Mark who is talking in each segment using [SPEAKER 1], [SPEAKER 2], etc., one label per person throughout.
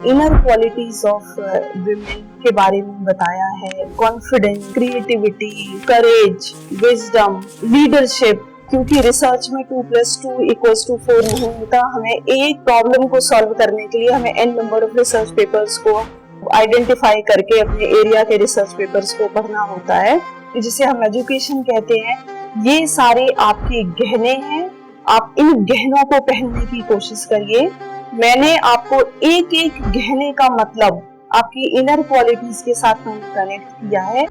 [SPEAKER 1] Inner qualities of women के बारे में बताया है। कॉन्फिडेंस, क्रिएटिविटी, करेज, विजडम, लीडरशिप। क्योंकि रिसर्च में 2+2=4 नहीं होता। हमें एक प्रॉब्लम को सॉल्व करने के लिए हमें n number of research papers को आइडेंटिफाई करके अपने एरिया के रिसर्च पेपर्स को पढ़ना होता है, जिसे हम एजुकेशन कहते हैं। ये सारे आपके गहने हैं, आप इन गहनों को पहनने की कोशिश करिए। मैंने आपको एक एक गहने का मतलब आपकी इनर क्वालिटीज के साथ कनेक्ट किया है।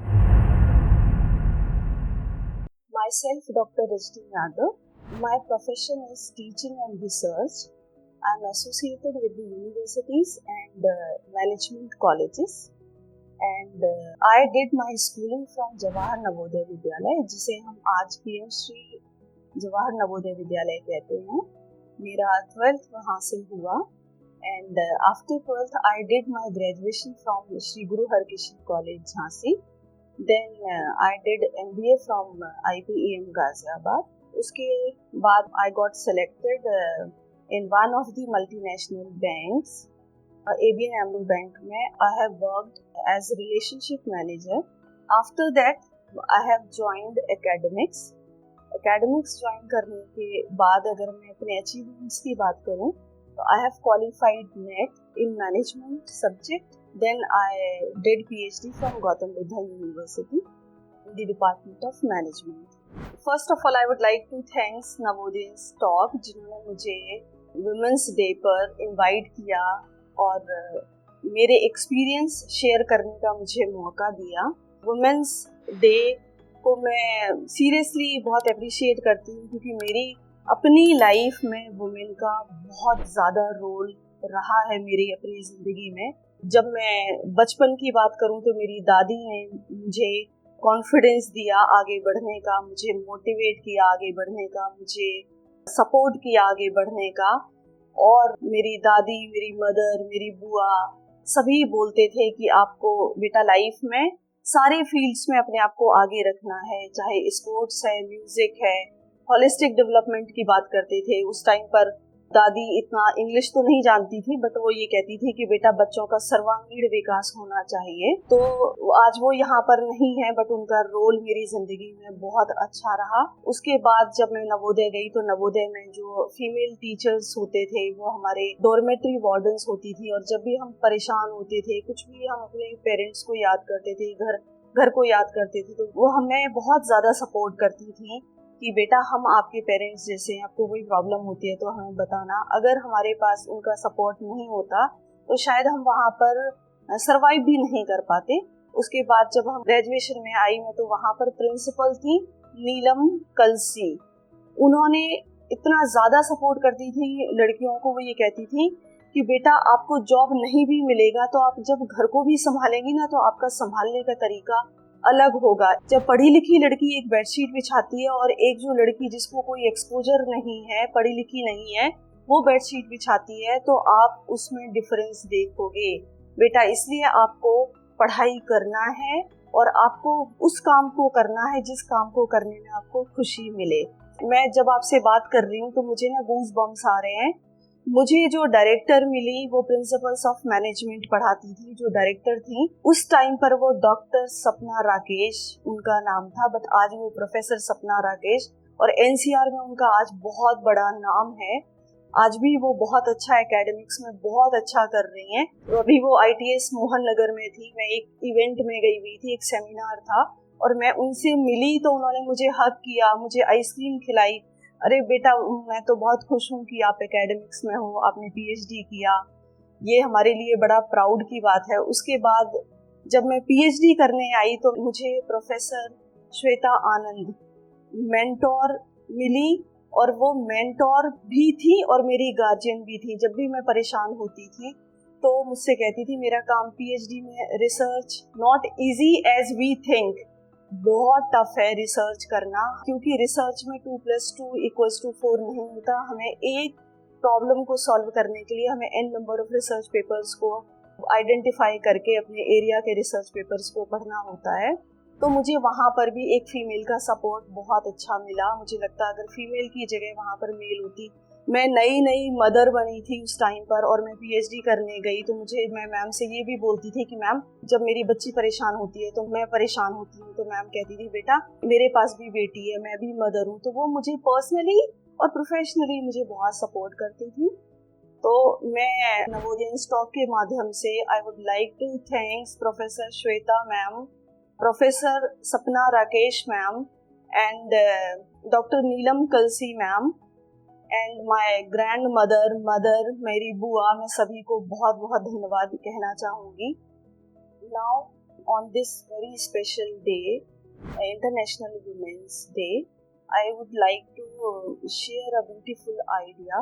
[SPEAKER 1] Myself, Dr. Rajni Yadav. My profession is teaching and research. I am associated with the universities and management colleges. And I did my schooling from Jawahar Navodaya Vidyalaya, जिसे हम आज PM Shri Jawahar Navodaya Vidyalaya कहते हैं। मेरा 12th वहाँ से हुआ and after 12th I did my graduation from Shri Guru Harkishan College Jhansi. Then I did MBA from IPEM Ghaziabad. उसके बाद I got selected in one of the multinational banks, ABN AMRO Bank में I have worked as relationship manager. After that I have joined academics. Academics join करने के बाद अगर मैं अपने achievements की बात करूँ तो I have qualified NET in management subject. Then I did PhD from Gautam Buddha University in the Department of Management. First of all, I would like to thank Navoday's Talk, जिन्होंने मुझे Women's Day पर invite किया और मेरे experience share करने का मुझे मौका दिया। Women's Day को मैं सीरियसली बहुत अप्रिशिएट करती हूँ, क्योंकि मेरी अपनी लाइफ में वुमेन का बहुत ज़्यादा रोल रहा है मेरी अपनी ज़िंदगी में। जब मैं बचपन की बात करूं तो मेरी दादी ने मुझे कॉन्फिडेंस दिया आगे बढ़ने का, मुझे मोटिवेट किया आगे बढ़ने का, मुझे सपोर्ट किया आगे बढ़ने का। और मेरी दादी, मेरी मदर, मेरी बुआ सभी बोलते थे कि आपको बेटा लाइफ में सारे फील्ड्स में अपने आप को आगे रखना है, चाहे स्पोर्ट्स है, म्यूजिक है, होलिस्टिक डेवलपमेंट की बात करते थे। उस टाइम पर दादी इतना इंग्लिश तो नहीं जानती थी, बट वो ये कहती थी कि बेटा बच्चों का सर्वांगीण विकास होना चाहिए। तो आज वो यहाँ पर नहीं है, बट उनका रोल मेरी जिंदगी में बहुत अच्छा रहा। उसके बाद जब मैं नवोदय गई तो नवोदय में जो फीमेल टीचर्स होते थे वो हमारे डॉर्मेट्री वार्डन्स होती थी, और जब भी हम परेशान होते थे, कुछ भी हम अपने पेरेंट्स को याद करते थे, घर को याद करते थे, तो वो हमें बहुत ज़्यादा सपोर्ट करती थी कि बेटा हम आपके पेरेंट्स जैसे हैं, आपको कोई प्रॉब्लम होती है तो हमें बताना। अगर हमारे पास उनका सपोर्ट नहीं होता तो शायद हम वहाँ पर सरवाइव भी नहीं कर पाते। उसके बाद जब हम ग्रेजुएशन में आई मैं तो वहाँ पर प्रिंसिपल थी नीलम कलसी। उन्होंने इतना ज़्यादा सपोर्ट करती थी लड़कियों को। वो ये कहती थी कि बेटा आपको जॉब नहीं भी मिलेगा तो आप जब घर को भी संभालेंगी ना तो आपका संभालने का तरीका अलग होगा। जब पढ़ी लिखी लड़की एक बेडशीट बिछाती है और एक जो लड़की जिसको कोई एक्सपोजर नहीं है, पढ़ी लिखी नहीं है, वो बेडशीट बिछाती है, तो आप उसमें डिफरेंस देखोगे। बेटा इसलिए आपको पढ़ाई करना है और आपको उस काम को करना है जिस काम को करने में आपको खुशी मिले। मैं जब आपसे बात कर रही हूँ तो मुझे ना गूज बम्स आ रहे हैं। मुझे जो डायरेक्टर मिली वो प्रिंसिपल्स ऑफ मैनेजमेंट पढ़ाती थी। जो डायरेक्टर थी उस टाइम पर वो डॉक्टर सपना राकेश उनका नाम था, बट आज वो प्रोफेसर सपना राकेश, और एनसीआर में उनका आज बहुत बड़ा नाम है। आज भी वो बहुत अच्छा एकेडमिक्स में बहुत अच्छा कर रही हैं। तो अभी वो ITS मोहन नगर में थी। मैं एक इवेंट में गई हुई थी, एक सेमिनार था, और मैं उनसे मिली तो उन्होंने मुझे हग किया, मुझे आइसक्रीम खिलाई। अरे बेटा मैं तो बहुत खुश हूँ कि आप एकेडमिक्स में हो, आपने PhD किया, ये हमारे लिए बड़ा प्राउड की बात है। उसके बाद जब मैं PhD करने आई तो मुझे प्रोफेसर श्वेता आनंद मेंटोर मिली, और वो मेंटोर भी थी और मेरी गार्जियन भी थी। जब भी मैं परेशान होती थी तो मुझसे कहती थी मेरा काम PhD में research not easy as we think, बहुत टफ है रिसर्च करना, क्योंकि रिसर्च में 2+2=4 नहीं होता। हमें एक प्रॉब्लम को सॉल्व करने के लिए हमें n number of research papers को आइडेंटिफाई करके अपने एरिया के रिसर्च पेपर्स को पढ़ना होता है। तो मुझे वहाँ पर भी एक फीमेल का सपोर्ट बहुत अच्छा मिला। मुझे लगता अगर फीमेल की जगह वहाँ पर मेल होती मैं नई नई मदर बनी थी उस टाइम पर और मैं पीएचडी करने गई, तो मैं मैम से ये भी बोलती थी कि मैम जब मेरी बच्ची परेशान होती है तो मैं परेशान होती हूँ, तो मैम कहती थी बेटा मेरे पास भी बेटी है, मैं भी मदर हूँ। तो वो मुझे पर्सनली और प्रोफेशनली मुझे बहुत सपोर्ट करती थी। तो मैं नवोदय स्टॉक के माध्यम से I would like to thanks professor Shweta ma'am, professor Sapna Rakesh ma'am and doctor Neelam Kalsi ma'am and my grandmother मेरी बुआ, मैं सभी को बहुत बहुत धन्यवाद कहना चाहूँगी। Now on this very special day, International Women's Day, I would like to share a beautiful idea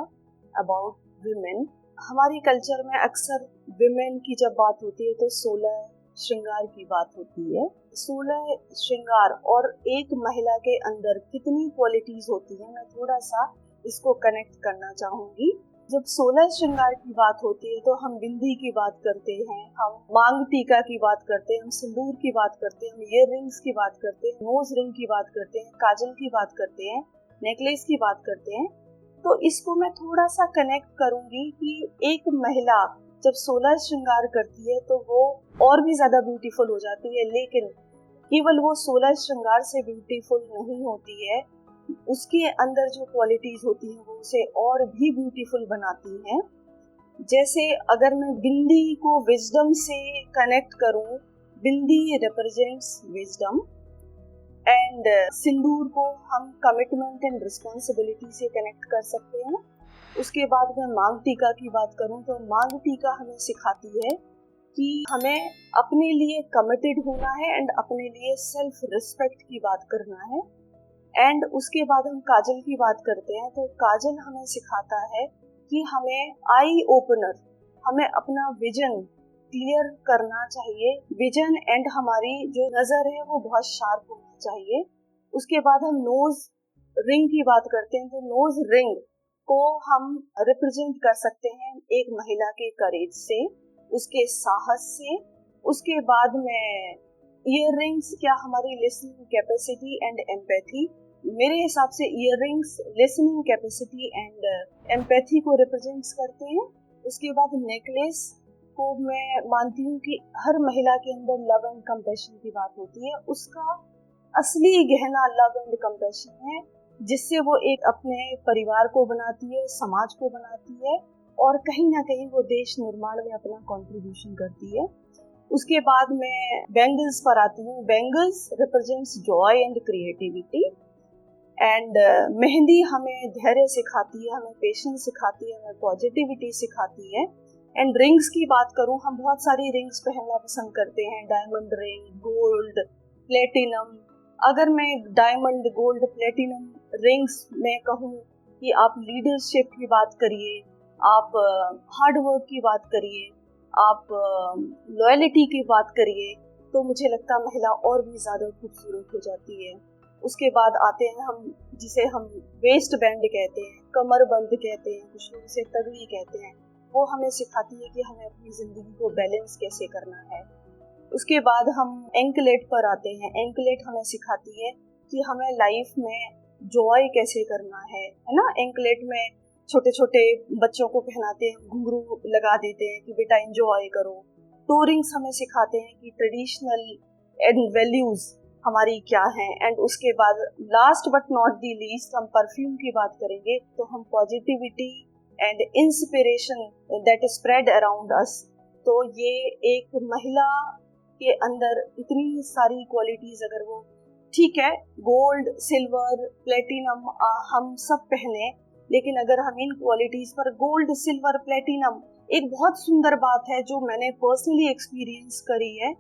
[SPEAKER 1] about women. हमारी कल्चर में अक्सर विमेन की जब बात होती है तो 16 श्रृंगार की बात होती है। 16 श्रृंगार और एक महिला के अंदर कितनी क्वालिटीज होती है, मैं थोड़ा सा इसको कनेक्ट करना चाहूंगी। जब 16 श्रृंगार की बात होती है तो हम बिंदी की बात करते हैं, हम मांग टीका की बात करते हैं, हम सिंदूर की बात करते हैं, हम ईयर रिंग्स की बात करते हैं, नोज रिंग की बात करते हैं, काजल की बात करते हैं, नेकलेस की बात करते हैं। तो इसको मैं थोड़ा सा कनेक्ट करूंगी कि एक महिला जब 16 श्रृंगार करती है तो वो और भी ज्यादा ब्यूटीफुल हो जाती है, लेकिन केवल वो 16 श्रृंगार से ब्यूटीफुल नहीं होती है, उसके अंदर जो क्वालिटीज होती हैं वो उसे और भी ब्यूटीफुल बनाती हैं। जैसे अगर मैं बिंदी को विजडम से कनेक्ट करूं, बिंदी रिप्रेजेंट्स विजडम एंड सिंदूर को हम कमिटमेंट एंड रिस्पॉन्सिबिलिटी से कनेक्ट कर सकते हैं। उसके बाद मैं मांग टीका की बात करूं तो मांग टीका हमें सिखाती है कि हमें अपने लिए कमिटेड होना है एंड अपने लिए सेल्फ रिस्पेक्ट की बात करना है। एंड उसके बाद हम काजल की बात करते हैं तो काजल हमें सिखाता है कि हमें आई ओपनर, हमें अपना विजन क्लियर करना चाहिए, विजन एंड हमारी जो नजर है वो बहुत शार्प होना चाहिए। उसके बाद हम नोज रिंग की बात करते हैं तो नोज रिंग को हम रिप्रेजेंट कर सकते हैं एक महिला के करेज से, उसके साहस से। उसके बाद में ईयर रिंग्स क्या हमारी लिसनिंग कैपेसिटी एंड एम्पैथी, मेरे हिसाब से year rings listening capacity and empathy को रिप्रेजेंट्स करते हैं। उसके बाद नेकलेस को मैं मानती हूँ कि हर महिला के अंदर लव एंड कंपैशन की बात होती है, उसका असली गहना लव एंड कंपैशन है, जिससे वो एक अपने परिवार को बनाती है, समाज को बनाती है और कहीं ना कहीं वो देश निर्माण में अपना कंट्रीब्यूशन करती है। उसके बाद मैं बैंगल्स पर आती हूँ। Bangles represents Joy and creativity and mehndi हमें धैर्य सिखाती है, हमें पेशेंस सिखाती है, हमें पॉजिटिविटी सिखाती है। एंड रिंग्स की बात करूं, हम बहुत सारी रिंग्स पहनना पसंद करते हैं, डायमंड रिंग, गोल्ड, प्लेटिनम। अगर मैं डायमंड, गोल्ड, प्लेटिनम रिंग्स में कहूं कि आप लीडरशिप की बात करिए, आप हार्ड वर्क की बात करिए, आप लॉयल्टी की बात करिए, तो मुझे लगता महिला और भी ज़्यादा खूबसूरत हो जाती है। उसके बाद आते हैं हम जिसे हम वेस्ट बैंड कहते हैं, कमर बंद कहते हैं, कुछ लोग उसे तगड़ी कहते हैं। वो हमें सिखाती है कि हमें अपनी ज़िंदगी को बैलेंस कैसे करना है। उसके बाद हम एंकलेट पर आते हैं। एंकलेट हमें सिखाती है कि हमें लाइफ में जॉय कैसे करना है ना। एंकलेट में छोटे छोटे बच्चों को पहनाते हैं, घुंघरू लगा देते हैं कि बेटा एंजॉय करो। टोरिंग्स हमें सिखाते हैं कि ट्रेडिशनल एंड वैल्यूज हमारी क्या है। एंड उसके बाद last but not the least हम परफ्यूम की बात करेंगे तो हम positivity and inspiration that spread around us. तो ये एक महिला के अंदर इतनी सारी क्वालिटीज, अगर वो ठीक है गोल्ड, सिल्वर, प्लेटिनम हम सब पहने, लेकिन अगर हम इन क्वालिटीज पर गोल्ड, सिल्वर, प्लेटिनम, एक बहुत सुंदर बात है जो मैंने पर्सनली एक्सपीरियंस करी है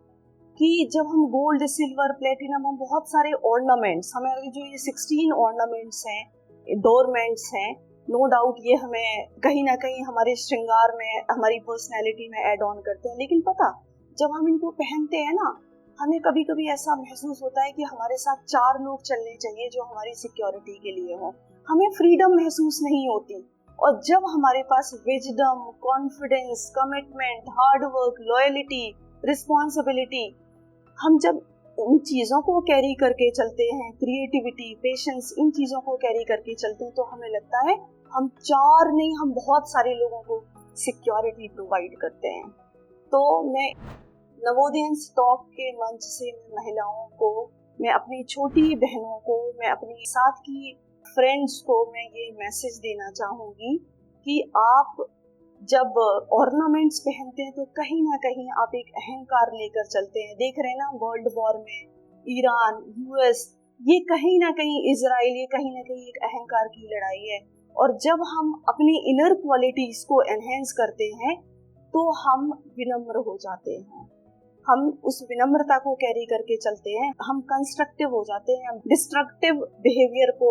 [SPEAKER 1] कि जब हम गोल्ड, सिल्वर, प्लेटिनम, हम बहुत सारे ऑर्नामेंट्स, हमारे जो ये 16 ऑर्नामेंट्स हैं, डोरमेंट्स हैं, नो डाउट ये हमें कहीं ना कहीं हमारे श्रृंगार में, हमारी पर्सनैलिटी में ऐड ऑन करते हैं। लेकिन पता, जब हम इनको पहनते हैं ना, हमें कभी कभी ऐसा महसूस होता है कि हमारे साथ 4 लोग चलने चाहिए जो हमारी सिक्योरिटी के लिए हो। हमें फ्रीडम महसूस नहीं होती। और जब हमारे पास wisdom, confidence, commitment, hard work, loyalty, responsibility, हम जब इन चीज़ों को कैरी करके चलते हैं, क्रिएटिविटी, पेशेंस, इन चीज़ों को कैरी करके चलते हैं, तो हमें लगता है हम 4 नहीं, हम बहुत सारे लोगों को सिक्योरिटी प्रोवाइड करते हैं। तो मैं नवोदय स्टॉक के मंच से मैं महिलाओं को, मैं अपनी छोटी बहनों को, मैं अपनी साथ की फ्रेंड्स को मैं ये मैसेज देना चाहूँगी कि आप जब ऑर्नामेंट्स पहनते हैं तो कहीं ना कहीं आप एक अहंकार लेकर चलते हैं। देख रहे हैं ना, वर्ल्ड वॉर में ईरान, यूएस, ये कहीं ना कहीं इजराइल, ये कहीं ना कहीं एक अहंकार की लड़ाई है। और जब हम अपनी इनर क्वालिटीज को एनहेंस करते हैं तो हम विनम्र हो जाते हैं, हम उस विनम्रता को कैरी करके चलते हैं, हम कंस्ट्रक्टिव हो जाते हैं, हम डिस्ट्रक्टिव बिहेवियर को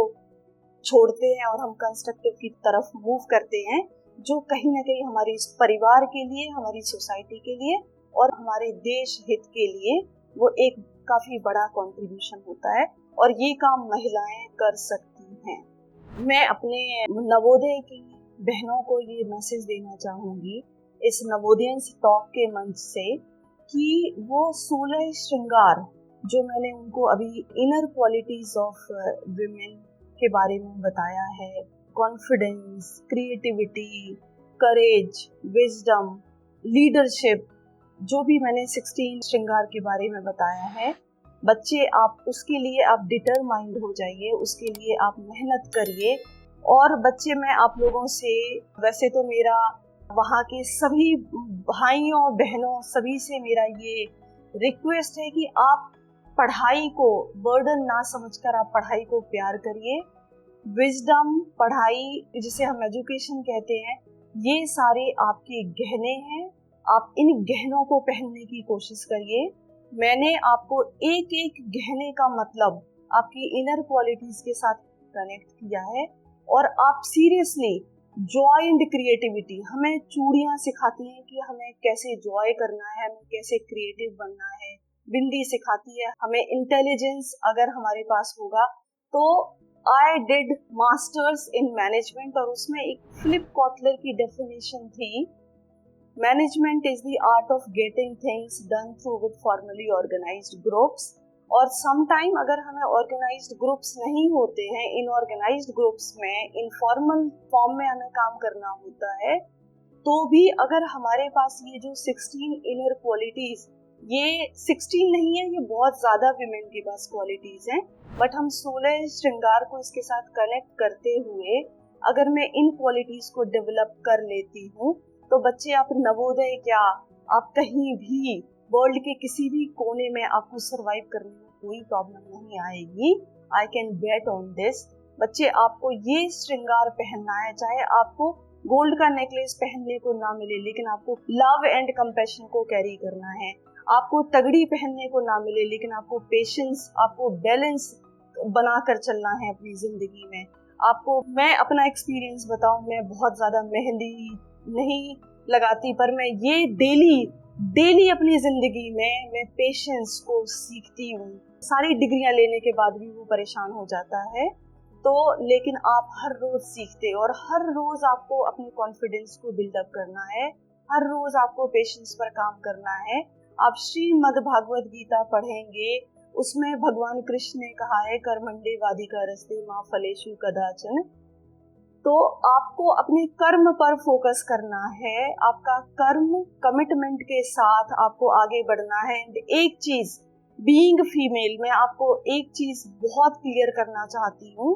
[SPEAKER 1] छोड़ते हैं और हम कंस्ट्रक्टिव की तरफ मूव करते हैं, जो कहीं ना कहीं हमारे परिवार के लिए, हमारी सोसाइटी के लिए और हमारे देश हित के लिए वो एक काफी बड़ा कंट्रीब्यूशन होता है। और ये काम महिलाएं कर सकती हैं। मैं अपने नवोदय की बहनों को ये मैसेज देना चाहूंगी इस नवोदय टॉक के मंच से कि वो 16 श्रृंगार जो मैंने उनको अभी इनर क्वालिटीज ऑफ विमेन के बारे में बताया है, कॉन्फिडेंस, क्रिएटिविटी, करेज, विजडम, लीडरशिप, जो भी मैंने 16 श्रृंगार के बारे में बताया है, बच्चे आप उसके लिए आप डिटरमाइंड हो जाइए, उसके लिए आप मेहनत करिए। और बच्चे, मैं आप लोगों से, वैसे तो मेरा वहाँ के सभी भाइयों बहनों सभी से मेरा ये रिक्वेस्ट है कि आप पढ़ाई को बर्डन ना समझकर आप पढ़ाई को प्यार करिए। विजडम, पढ़ाई जिसे हम एजुकेशन कहते हैं, ये सारे आपके गहने हैं, आप इन गहनों को पहनने की कोशिश करिए। मैंने आपको एक एक गहने का मतलब आपकी इनर क्वालिटीज के साथ कनेक्ट किया है। और आप सीरियसली जॉय एंड क्रिएटिविटी, हमें चूड़ियां सिखाती हैं कि हमें कैसे जॉय करना है, हमें कैसे क्रिएटिव बनना है, बिंदी सिखाती है हमें इंटेलिजेंस अगर हमारे पास होगा तो। I did masters in management और उसमें एक फिलिप कॉटलर की डेफिनेशन थी, management is the art of getting things done through with formally organised groups. और समटाइम अगर हमें ऑर्गेनाइज्ड ग्रुप्स नहीं होते हैं, इनऑर्गेनाइज्ड ग्रुप्स में इनफॉर्मल फॉर्म में हमें काम करना होता है, तो भी अगर हमारे पास ये जो 16 इनर क्वालिटीज, ये 16 नहीं है, ये बहुत ज्यादा विमेन के पास क्वालिटीज हैं, बट हम 16 श्रृंगार को इसके साथ कनेक्ट करते हुए अगर मैं इन क्वालिटीज को डेवलप कर लेती हूँ, तो बच्चे आप नवोदय क्या, आप कहीं भी वर्ल्ड के किसी भी कोने में आपको सरवाइव करने में कोई प्रॉब्लम नहीं आएगी। I can bet on this. बच्चे, आपको ये श्रृंगार पहनना है, चाहे आपको गोल्ड का नेकलेस पहनने को ना मिले, लेकिन आपको लव एंड कंपैशन को कैरी करना है। आपको तगड़ी पहनने को ना मिले, लेकिन आपको पेशेंस, आपको बैलेंस बनाकर चलना है अपनी जिंदगी में। आपको, मैं अपना एक्सपीरियंस बताऊं, मैं बहुत ज्यादा मेहंदी नहीं लगाती, पर मैं ये डेली अपनी जिंदगी में मैं पेशेंस को सीखती हूँ। सारी डिग्रियां लेने के बाद भी वो परेशान हो जाता है, तो लेकिन आप हर रोज सीखते और हर रोज आपको अपने कॉन्फिडेंस को बिल्डअप करना है, हर रोज आपको पेशेंस पर काम करना है। आप श्रीमद् भागवत गीता पढ़ेंगे, उसमें भगवान कृष्ण ने कहा है कर्मण्डे वाधिकारस्ते मा फलेषु कदाचन। तो आपको अपने कर्म पर फोकस करना है, आपका कर्म कमिटमेंट के साथ आपको आगे बढ़ना है। एक चीज, बीइंग फीमेल, मैं आपको एक चीज बहुत क्लियर करना चाहती हूँ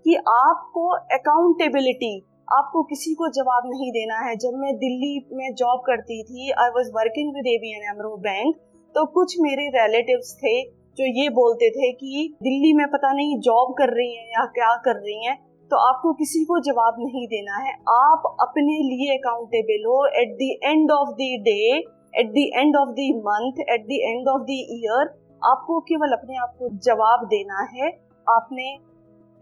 [SPEAKER 1] कि आपको अकाउंटेबिलिटी, आपको किसी को जवाब नहीं देना है। जब मैं दिल्ली में जॉब करती थी, I was working with ABN AMRO bank, तो कुछ मेरे रिलेटिव्स थे जो ये बोलते थे कि दिल्ली में पता नहीं जॉब कर रही हैं या क्या कर रही हैं, तो आपको किसी को जवाब नहीं देना है, आप अपने लिए अकाउंटेबल हो। At the end of the day, at the end of the month, at the end of the year, आपको केवल अपने आप को जवाब देना है। आपने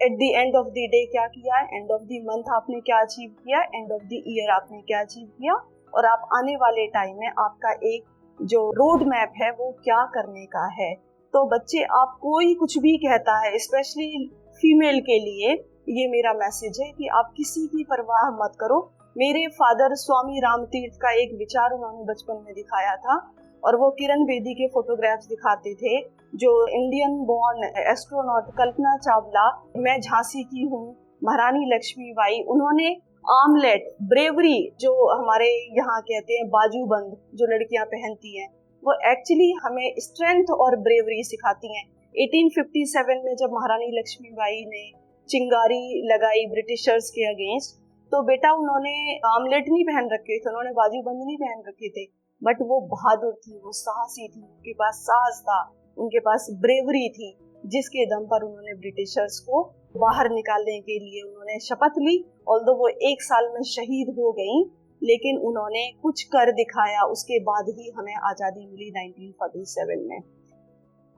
[SPEAKER 1] at the end of the day क्या किया, एंड ऑफ द मंथ आपने क्या अचीव किया, एंड ऑफ द ईयर आपने क्या अचीव किया, और आप आने वाले टाइम में आपका एक जो रोड मैप है वो क्या करने का है। तो बच्चे, आप कोई कुछ भी कहता है, स्पेशली फीमेल के लिए ये मेरा मैसेज है कि आप किसी की परवाह मत करो। मेरे फादर स्वामी रामतीर्थ का एक विचार उन्होंने बचपन में दिखाया था, और वो किरण बेदी के फोटोग्राफ्स दिखाते थे, जो Indian born astronaut Kalpana Chawla, मैं झांसी की हूँ, महारानी लक्ष्मीबाई, उन्होंने आर्मलेट, ब्रेवरी, जो हमारे यहाँ कहते हैं बाजूबंद जो लड़कियां पहनती हैं, वो एक्चुअली हमें स्ट्रेंथ और ब्रेवरी सिखाती हैं। 1857 में जब महारानी लक्ष्मीबाई ने चिंगारी लगाई ब्रिटिशर्स के अगेंस्ट, तो बेटा उन्होंने आर्मलेट नहीं पहन रखे थे, उन्होंने बाजूबंद नहीं पहन रखे थे, बट वो बहादुर थी, वो साहसी थी, उनके पास साहस था, उनके पास ब्रेवरी थी, जिसके दम पर उन्होंने ब्रिटिशर्स को बाहर निकालने के लिए उन्होंने शपथ ली। ऑल्दो वो 1 साल में शहीद हो गई, लेकिन उन्होंने कुछ कर दिखाया, उसके बाद ही हमें आज़ादी मिली 1947 में।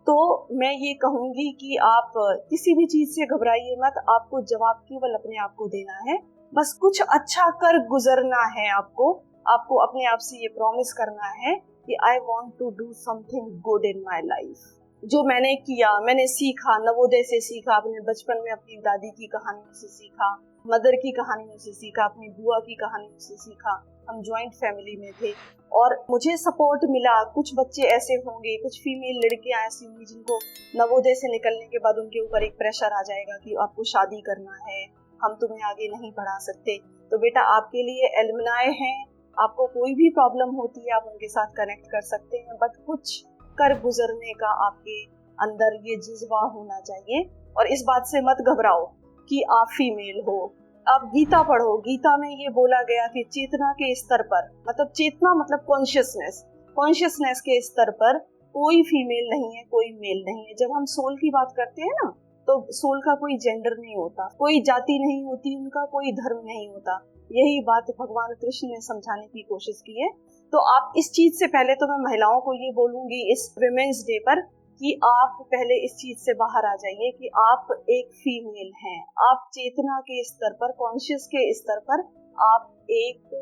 [SPEAKER 1] तो मैं ये कहूँगी कि आप किसी भी चीज़ से घबराइए मत, आपको जवाब केवल अपने आप को देना है, बस कुछ अच्छा कर गुजरना है। आपको अपने आप से ये प्रॉमिस करना है कि I want to do something good in my life. जो मैंने किया, मैंने सीखा, नवोदय से सीखा, अपने बचपन में अपनी दादी की कहानियों से सीखा, मदर की कहानियों से सीखा, अपनी बुआ की कहानियों से सीखा। हम जॉइंट फैमिली में थे और मुझे सपोर्ट मिला। कुछ बच्चे ऐसे होंगे, कुछ फीमेल लड़कियां ऐसी होंगी जिनको नवोदय से निकलने के बाद उनके ऊपर एक प्रेशर आ जाएगा कि आपको शादी करना है, हम तुम्हें आगे नहीं पढ़ा सकते। तो बेटा आपके लिए एलुमनाई हैं, आपको कोई भी प्रॉब्लम होती है आप उनके साथ कनेक्ट कर सकते हैं, बट कुछ कर गुजरने का आपके अंदर ये जज्बा होना चाहिए। और इस बात से मत घबराओ कि आप फीमेल हो। आप गीता पढ़ो, गीता में ये बोला गया कि चेतना के स्तर पर, मतलब चेतना मतलब कॉन्शियसनेस के स्तर पर कोई फीमेल नहीं है, कोई मेल नहीं है। जब हम सोल की बात करते हैं ना, तो सोल का कोई जेंडर नहीं होता, कोई जाति नहीं होती, उनका कोई धर्म नहीं होता। यही बात भगवान कृष्ण ने समझाने की कोशिश की है। तो आप इस चीज से पहले तो मैं महिलाओं को ये बोलूंगी इस विमेंस डे पर कि आप पहले इस चीज से बाहर आ जाइए कि आप एक फीमेल हैं। आप चेतना के स्तर पर, कॉन्शियस के स्तर पर आप एक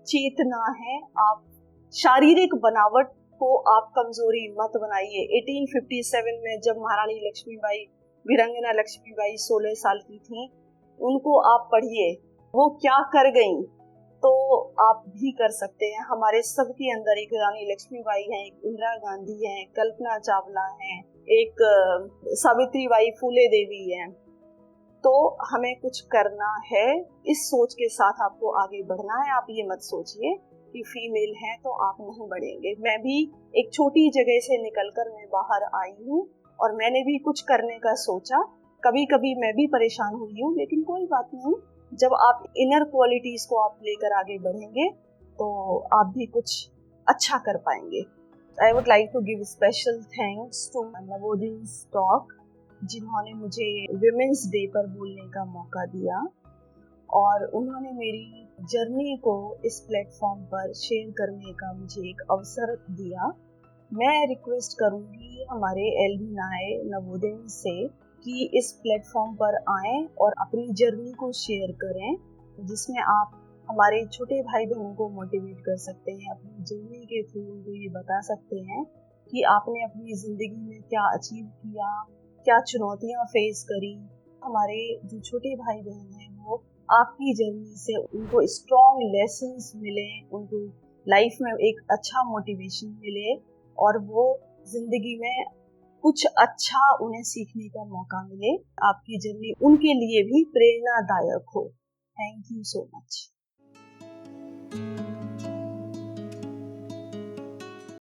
[SPEAKER 1] चेतना है। आप शारीरिक बनावट को आप कमजोरी मत बनाइए। 1857 में जब महारानी लक्ष्मीबाई, वीरांगना लक्ष्मीबाई 16 साल की थी, उनको आप पढ़िए, वो क्या कर गईं, तो आप भी कर सकते हैं। हमारे सबके अंदर एक रानी लक्ष्मीबाई हैं, एक इंदिरा गांधी हैं, कल्पना चावला हैं, एक सावित्रीबाई फूले देवी हैं। तो हमें कुछ करना है, इस सोच के साथ आपको आगे बढ़ना है। आप ये मत सोचिए कि फीमेल है तो आप नहीं बढ़ेंगे। मैं भी एक छोटी जगह से निकलकर मैं बाहर आई हूँ और मैंने भी कुछ करने का सोचा। कभी कभी मैं भी परेशान हुई हूँ, लेकिन कोई बात नहीं, जब आप इनर क्वालिटीज को आप लेकर आगे बढ़ेंगे तो आप भी कुछ अच्छा कर पाएंगे। I would like to give special thanks to Navodaya talk, जिन्होंने मुझे विमेंस डे पर बोलने का मौका दिया और उन्होंने मेरी जर्नी को इस प्लेटफॉर्म पर शेयर करने का मुझे एक अवसर दिया। मैं रिक्वेस्ट करूंगी हमारे एलुमनाई नवोदय से कि इस प्लेटफॉर्म पर आएं और अपनी जर्नी को शेयर करें, जिसमें आप हमारे छोटे भाई बहनों को मोटिवेट कर सकते हैं। अपनी जर्नी के थ्रू उनको ये बता सकते हैं कि आपने अपनी ज़िंदगी में क्या अचीव किया, क्या चुनौतियां फेस करी। हमारे जो छोटे भाई बहन हैं वो आपकी जर्नी से उनको स्ट्रॉन्ग लेसन्स मिले, उनको लाइफ में एक अच्छा मोटिवेशन मिले और वो जिंदगी में कुछ अच्छा उन्हें सीखने का मौका मिले। आपकी जर्नी उनके लिए भी प्रेरणादायक हो। Thank you so much.